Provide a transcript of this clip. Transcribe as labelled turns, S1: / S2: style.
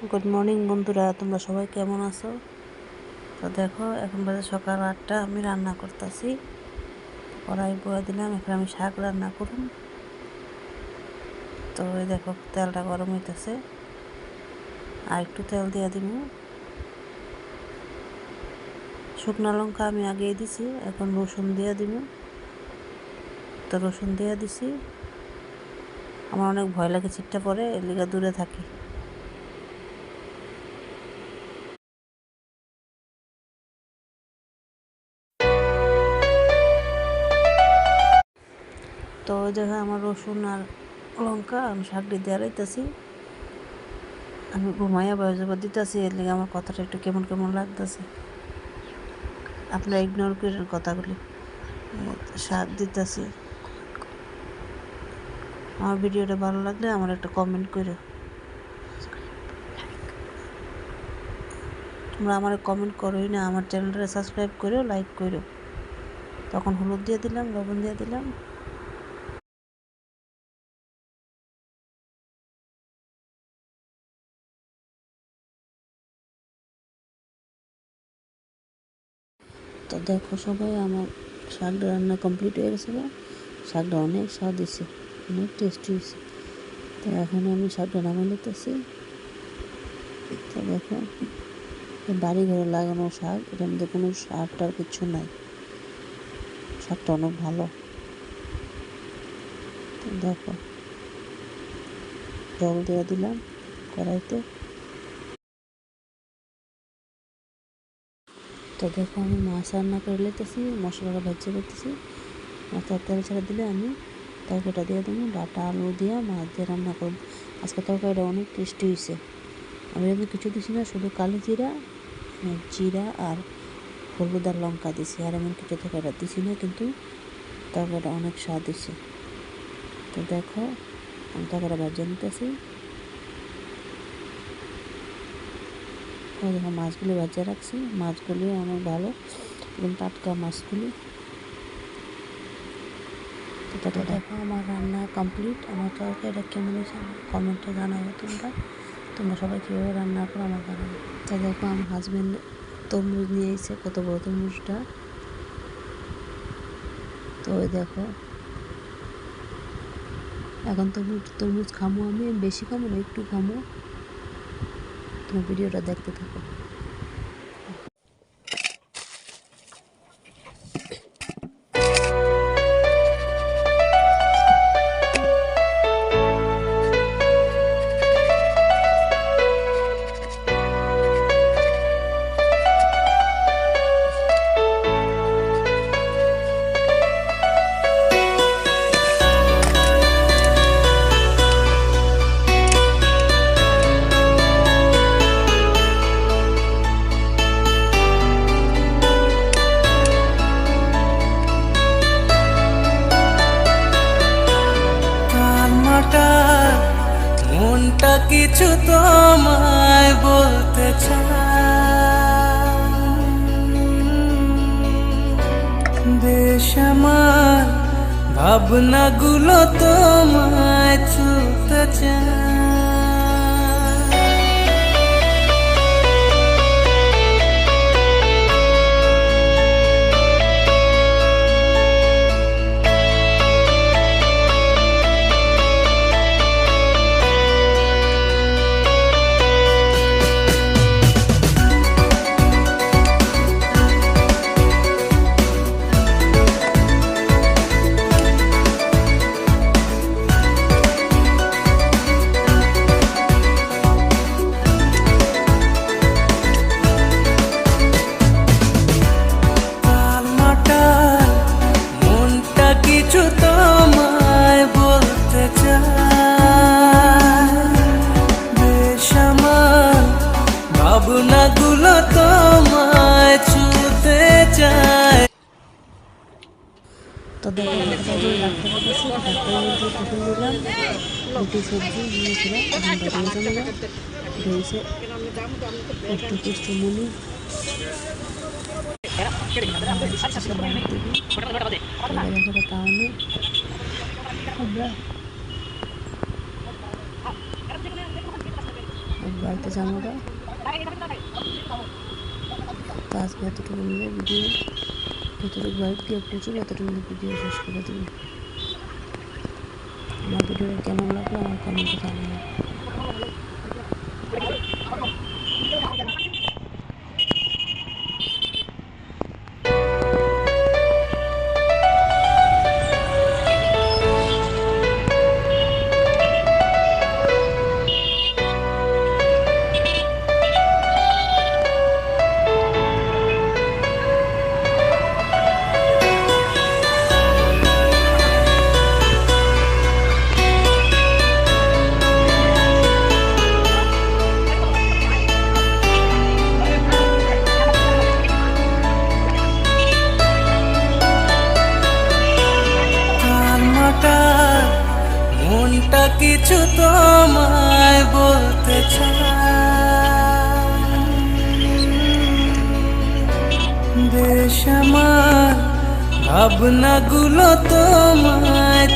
S1: Good morning বন্ধুরা, তোমরা সবাই কেমন আছো? তো দেখো, এখন বাজে সকাল 8টা। আমি রান্না করতেছি, কড়াই বয়ে দিলাম। এখন আমি শাক রান্না করুন। তো এই দেখো, তেলটা গরম হইতেছে, আর একটু তেল দিয়ে দিব। শুকনো লঙ্কা আমি আগেই দিছি, এখন রসুন দিয়ে দিব। তো রসুন দিয়ে দিছি। আমার অনেক ভয় লাগে ছিটটা পরে, এর লিগে দূরে থাকি। তো ওই দেখো, আমার রসুন আর লঙ্কা আমি শাকটি দিয়ে রাইতেছি। আমি ঘুমাইয়া বয়সবার দিতেছি, এর লিগে আমার কথাটা একটু কেমন কেমন লাগতেছে। আপনারা ইগনোর করেন কথাগুলি। শাক দিতেছি। আমার ভিডিওটা ভালো লাগলে আমার একটা কমেন্ট করো। তোমরা আমার কমেন্ট করোই না, আমার চ্যানেলটা সাবস্ক্রাইব করো, লাইক করো। তখন হলুদ দিয়ে দিলাম, লবণ দিয়ে দিলাম। তো দেখো সবাই, আমার শাকটা রান্না কমপ্লিট হয়ে গেছে। শাকটা অনেক স্বাদ হয়েছে, অনেক টেস্টি হয়েছে। তো এখন আমি শাকটা নামিয়ে নিতেছি। তো দেখো, বাড়ি ঘরে লাগানো শাক, এটার মধ্যে কোনো সার টার কিছু নাই। শাকটা অনেক ভালো। তো দেখো, জল দিয়ে দিলাম কড়াইতে। তো দেখো, আমি মাছ রান্না করে নিতেছি, মশলাটা ভেজে করতেছি। মাছের তেল ছেড়ে দিলে আমি তরকারিটা দিয়ে দেবো। ডাটা আলু দিয়ে মাছ দিয়ে রান্না করব। আজকে তরকারিটা অনেক টেস্টি হয়েছে। আমি এমনি কিছু দিছি না, শুধু কালো জিরা, জিরা আর হলুদ আর লঙ্কা দিছি, আর এমন কিছু তরকারিটা দিছি না, কিন্তু তরকারিটা অনেক স্বাদ হয়েছে। তো দেখো, আমি তরকারিটা ভেজে নিতেছি। দেখো, মাছগুলি ভেজে রাখছি। মাছগুলিও অনেক ভালো, এবং টাটকা মাছগুলি। তো দেখো, আমার রান্না কমপ্লিট। আমার তরকারিটা কেমন হয়েছে কমেন্টে জানাবো। তোমরা সবাই কীভাবে রান্না করো আমার জানাবো। তো দেখো, আমার হাজব্যান্ড তরমুজ নিয়ে এসেছে, কত বড় তরমুজটা। তো ওই দেখো, এখন তরমুজ খামো। আমি বেশি খামো না, একটু খামো। তোমার ভিডিওটা দেখতে থাকো।
S2: মনটা কিছু তোমায় বলতে চায়, বেশ আমার ভাবনাগুলো তোমায় ছুতে চায়। কিছু তোমায় বলতে চাই, বেশ আমার ভাবনাগুলো তোমায় ছুতে চায়।
S1: তো দেখো, ডাক্তার গেছি, ডাক্তারের মধ্যে টিফিন দিলাম, রুটি সবজি নিয়েছিলাম। এখন বেরিয়ে যাবো, রয়েছে একটু পুষ্টি মুনি। কারণে আমরা বাড়িতে যাবো না। তো আজকে এতটুকু মিলে ভিডিও, যতটুকু বাড়িতে গিয়ে প্রচুর এতটুকু ভিডিও শেষ করে দেবো। আমার ভিডিওটা কেমন লাগলো আমার কমেন্টে জানাবেন।
S2: মনটা কিছু তোমায় বলতে চায়, বেশ আমার ভাবনাগুলো তোমায়